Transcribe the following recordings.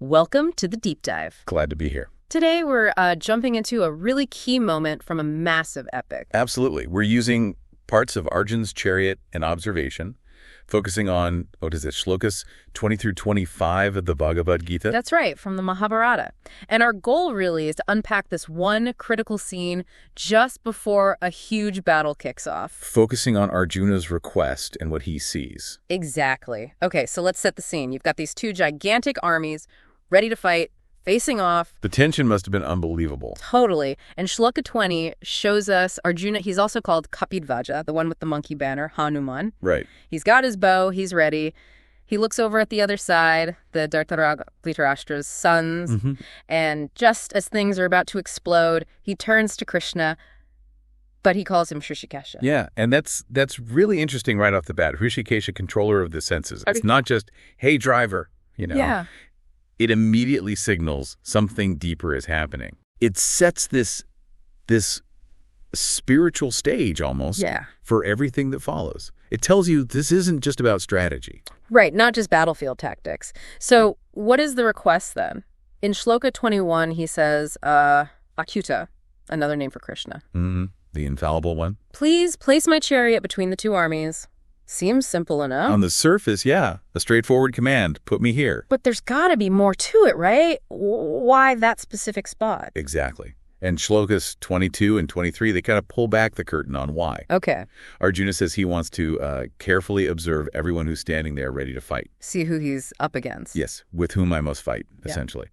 Welcome to the Deep Dive. Glad to be here. Today we're jumping into a really key moment from a massive epic. Absolutely. We're using parts of Arjun's chariot and observation, focusing on, shlokas 20 through 25 of the Bhagavad Gita. That's right, from the Mahabharata. And our goal really is to unpack this one critical scene just before a huge battle kicks off. Focusing on Arjuna's request and what he sees. Exactly. Okay, so let's set the scene. You've got these two gigantic armies ready to fight, facing off. The tension must have been unbelievable. Totally. And Shloka 20 shows us Arjuna. He's also called Kapidvaja, the one with the monkey banner, Hanuman. Right. He's got his bow. He's ready. He looks over at the other side, the Dhritarashtra's sons, and just as things are about to explode, he turns to Krishna, but he calls him Hrishikesha. Yeah, and that's really interesting right off the bat. Hrishikesha, controller of the senses. It's not just, hey, driver, Yeah. It immediately signals something deeper is happening. It sets this spiritual stage almost for everything that follows. It tells you this isn't just about strategy. Right, not just battlefield tactics. So what is the request then? In Shloka 21, he says, Achyuta, another name for Krishna. The infallible one. Please place my chariot between the two armies. Seems simple enough. On the surface, yeah. A straightforward command. Put me here. But there's got to be more to it, right? Why that specific spot? Exactly. And Shlokas 22 and 23, they kind of pull back the curtain on why. Okay. Arjuna says he wants to carefully observe everyone who's standing there ready to fight. See who he's up against. Yes, with whom I must fight, essentially.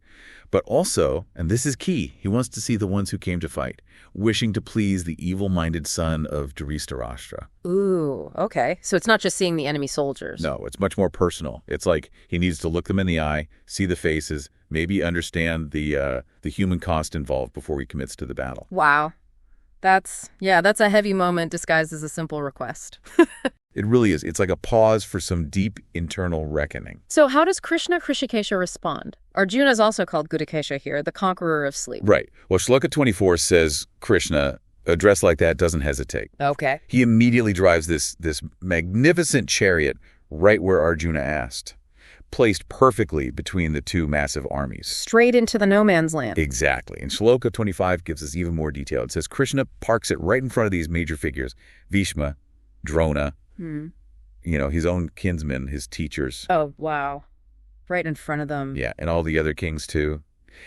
But also, and this is key, he wants to see the ones who came to fight, wishing to please the evil-minded son of Dhritarashtra. Ooh, okay. So it's not just seeing the enemy soldiers. No, it's much more personal. It's like he needs to look them in the eye, see the faces, maybe understand the human cost involved before he commits to the battle. Wow. That's a heavy moment disguised as a simple request. It really is. It's like a pause for some deep internal reckoning. So how does Krishna Hrishikesha respond? Arjuna is also called Gudakesha here, the conqueror of sleep. Right. Well, Shloka 24 says Krishna, addressed like that, doesn't hesitate. Okay. He immediately drives this magnificent chariot right where Arjuna asked, placed perfectly between the two massive armies. Straight into the no man's land. Exactly. And Shloka 25 gives us even more detail. It says Krishna parks it right in front of these major figures, Bhishma, Drona, his own kinsmen, his teachers. Oh, wow. Right in front of them. Yeah, and all the other kings too.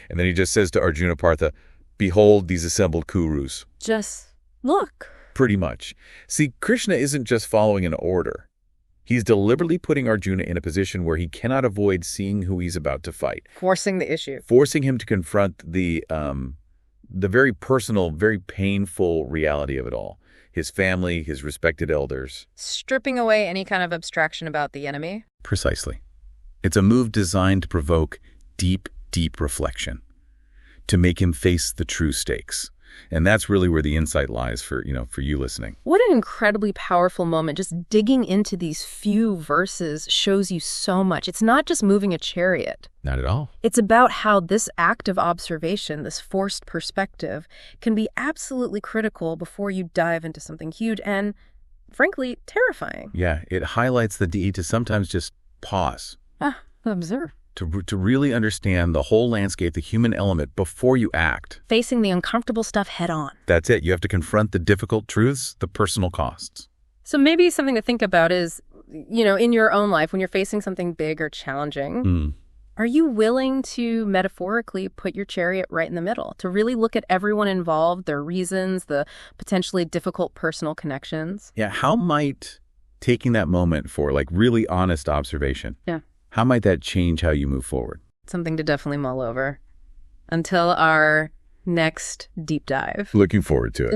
And then he just says to Arjuna Partha, behold these assembled Kurus. Just look. Pretty much. See, Krishna isn't just following an order. He's deliberately putting Arjuna in a position where he cannot avoid seeing who he's about to fight. Forcing the issue. Forcing him to confront the very personal, very painful reality of it all. His family, his respected elders. Stripping away any kind of abstraction about the enemy? Precisely. It's a move designed to provoke deep, deep reflection, to make him face the true stakes. And that's really where the insight lies for you listening. What an incredibly powerful moment. Just digging into these few verses shows you so much. It's not just moving a chariot. Not at all. It's about how this act of observation, this forced perspective, can be absolutely critical before you dive into something huge and, frankly, terrifying. Yeah, it highlights the need to sometimes just pause. Observe. To really understand the whole landscape, the human element, before you act. Facing the uncomfortable stuff head on. That's it. You have to confront the difficult truths, the personal costs. So maybe something to think about is, in your own life, when you're facing something big or challenging, are you willing to metaphorically put your chariot right in the middle, to really look at everyone involved, their reasons, the potentially difficult personal connections? Yeah, how might taking that moment for really honest observation, how might that change how you move forward? Something to definitely mull over. Until our next deep dive. Looking forward to it.